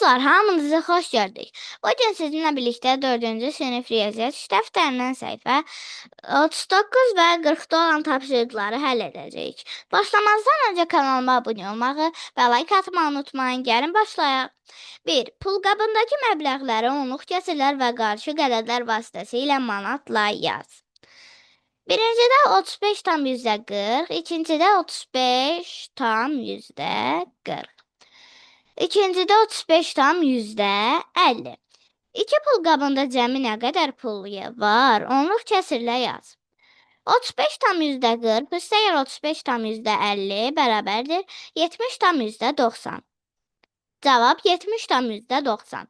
Dostlar, hamınızı xoş gördük. Bugün sizinlə birlikdə 4-cü sinif riyaziyyat dəftərindən səhifə 39 və 40-da olan tapşırıqları həll edəcəyik. Başlamazdan öncə kanalıma abunə olmağı və like atmağı unutmayın. Gəlin başlayaq. 1. Pul qabındakı məbləğləri onluq kəsirlər və qarışıq ədədlər vasitəsilə manatla yaz. Birincidə 35 tam %40, ikincidə 35 tam %40. İkincidə 35 tam %50. İki pul qabında cəmi nə qədər pul var? Onluq kəsirlə yaz. 35 tam %40 üstəgəl 35 tam %50 bərabərdir 70 tam %90. Cavab 70 tam %90.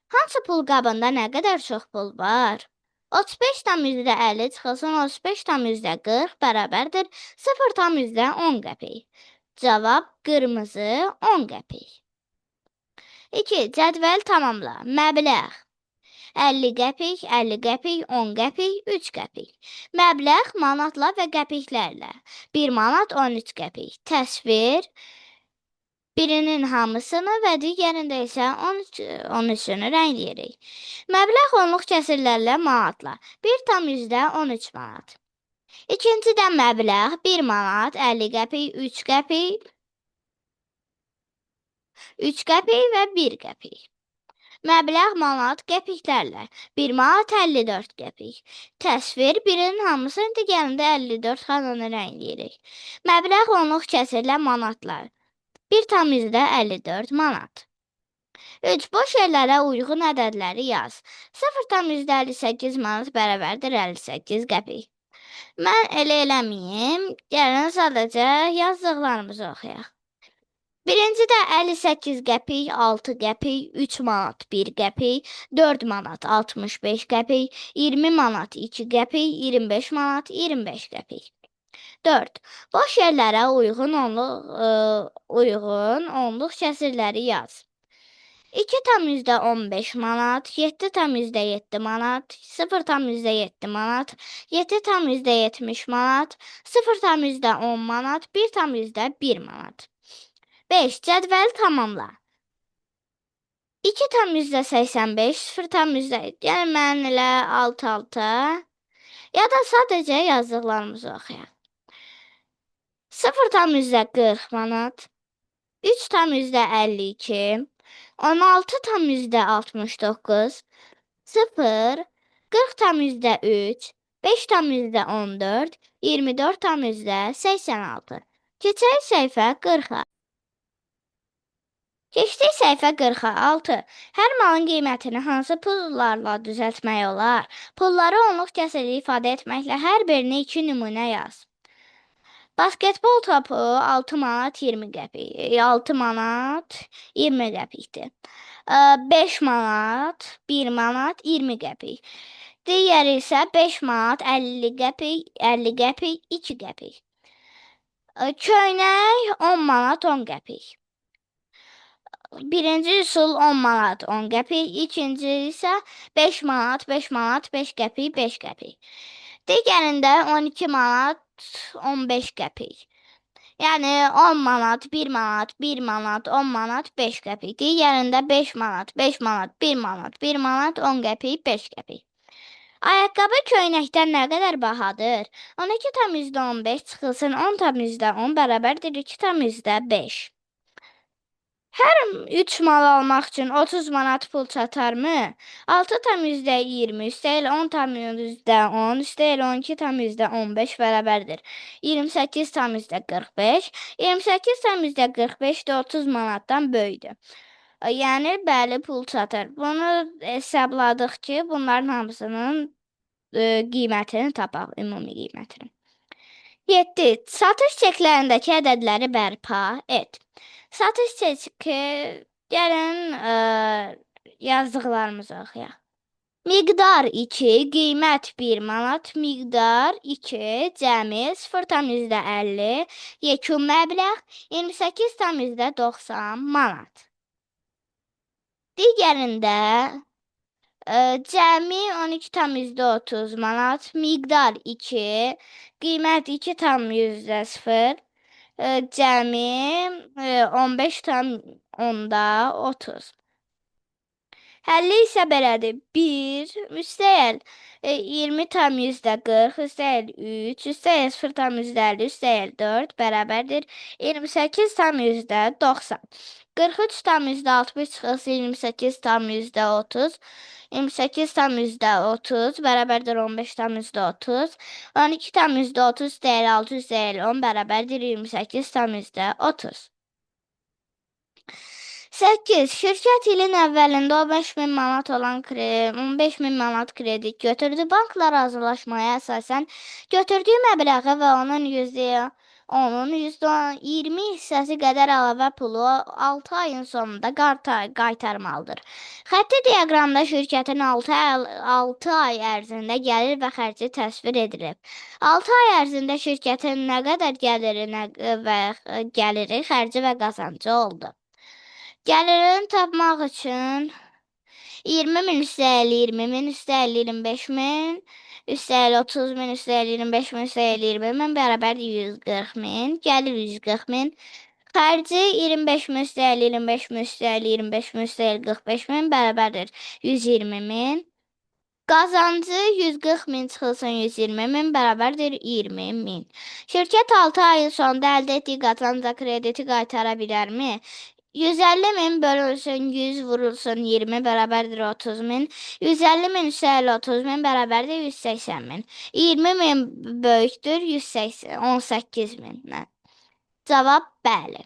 Hansı pul qabında nə qədər çox pul var? 35 tam %50 çıxılsın 35 tam %40 bərabərdir 0 tam %10 qəpik. Cavab qırmızı 10 qəpik. 2. Cədvəl tamamla. Məbləğ 50 qəpik, 50 qəpik, 10 qəpik, 3 qəpik. Məbləğ manatla və qəpiklərlə. 1 manat 13 qəpik. Təsvir birinin hamısını və digərində isə 13-ünü rəngləyirik. Məbləğ onluq kəsirlərlə manatla. 1 tam %13 manat. İkincidə məbləğ 1 manat, 50 qəpik, 3 qəpik, 3 qəpik və 1 qəpik. Məbləğ manat qəpiklərlə. 1 manat 54 qəpik. Təsvir birinin hamısını digərində 54 xananı rəngləyirik. Məbləğ onluq kəsirlə manatlar. 1 tam %54 manat. 3. Boş yerlərə uyğun ədədləri yaz. 0 tam %58 manat bərabərdir 58 qəpik. Mən elə eləməyim. Gəlin sadəcə yazdıqlarımızı oxuyaq. Birincidə 58 qəpik, 6 qəpik, 3 manat 1 qəpik, 4 manat 65 qəpik, 20 manat 2 qəpik, 25 manat 25 qəpik. 4. Boş yerlərə uyğun onluq kəsirləri yaz. 2 tam %15 manat, 7 tam %7 manat, 0 tam %7 manat, 7 tam %70 manat, 0 tam %10 manat, 1 tam %1 manat. 5. Cədvəli tamamla. 2 tam %85, 0 tam yəni mən elə 6 ya da sadəcə yazdıqlarımızı oxuyaq. 0 tam %40 manat, 3 tam %52, 16 tam %69, 0, 40 tam %3, 5 tam %14, 24 tam %86. Keçək səhifə 40-a. Keçdik səhifə 46. Hər malın qiymətini hansı pullarla düzəltmək olar? Pulları onluq kəsirli ifadə etməklə hər birini 2 nümunə yaz. Basketbol topu 6 manat 20 qəpik, 6 manat 20 qəpikdir. 5 manat, 1 manat 20 qəpik. Digəri isə 5 manat 50 qəpik, 50 qəpik, 2 qəpik. Köynək 10 manat 10 qəpik. Birinci üsul 10 manat 10 qəpik, ikinci isə 5 manat 5 manat 5 qəpik 5 qəpik. Digərində 12 manat 15 qəpik. Yəni 10 manat 1 manat 1 manat 10 manat 5 qəpik. Digərində 5 manat 5 manat 1 manat 1 manat 10 qəpik 5 qəpik. Ayaqqabı köynəkdən nə qədər bahadır? 12 tam %15 çıxılsın 10 tam %10 bərabərdir 2 tam %5. Hər 3 mal almaq üçün 30 manat pul çatarmı? 6 tam %20 üstəgəl 10 tam %10 üstəgəl 12 tam %15 bərabərdir 28 tam %45. 28 tam %45 də 30 manatdan böyükdür. Yəni bəli pul çatır. Bunu hesabladıq ki, bunların hamısının qiymətini tapaq, ümumi qiymətini. 7. Satış çeklərindəki ədədləri bərpa et. Satış çeki, gəlin yazdıqlarımızı oxuyaq. Miqdar 2, qiymət 1 manat, miqdar 2, cəmi 0 tam %50, yekun məbləğ 28 tam %90 manat. Digərində cəmi 12 tam %30 manat, miqdar 2, qiymət 2 tam %0, cəmi 15 tam onda 30. Həlli isə belədir. 1 üstəgəl 20 tam %40 üstəgəl 3 üstəgəl 0 tam %50 üstəgəl 4 bərabərdir 28 tam %90. 43 tam %60 çıxılsın 28 tam %30. 28 tam %30 bərabərdir 15 tam %30. 12 tam %30 üstəgəl 6 üstəgəl 10 bərabərdir 28 tam %30. 8. Şirkət ilin əvvəlində 15.000 manat olan 15.000 manat kredit götürdü. Bankla razılaşmaya əsasən götürdüyü məbləği və onun %20 hissəsi qədər əlavə pulu 6 ayın sonunda qaytarmalıdır. Xətti diaqramda şirkətin 6 ay ərzində gəlir və xərci təsvir edilib. 6 ay ərzində şirkətin nə qədər gəliri, xərci və qazancı oldu. Gəlirini tapmaq üçün 20.000 üstəgəl 20.000 üstəgəl 25.000 üstəgəl 30.000 üstəgəl 25.000 üstəgəl 20.000 bərabərdir 140.000. Gəlir 140.000. Xərci 25.000 üstəgəl 25.000 üstəgəl 25.000 üstəgəl 45.000 bərabərdir 120.000. Qazancı 140.000 çıxılsın 120.000 bərabərdir 20.000. Şirkət 6 ayın sonunda əldə etdiyi qazanc krediti qaytara bilərmi? 150.000 bölünsün 100 vurulsun 20 bərabərdir 30.000. 150.000 üstəgəl 30.000 bərabərdir 180.000. 20.000 böyükdür 18.000-dən. Cavab bəli.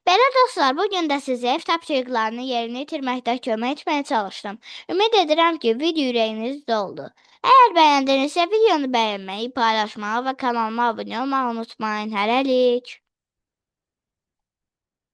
Belə dostlar, bugün də sizə ev tapşırıqlarını yerinə yetirməkdə kömək etməyə çalışdım. Ümid edirəm ki, video ürəyinizdə oldu. Əgər bəyəndinizsə, videonu bəyənməyi, paylaşmağı və kanalıma abunə olmağı unutmayın. Hələlik.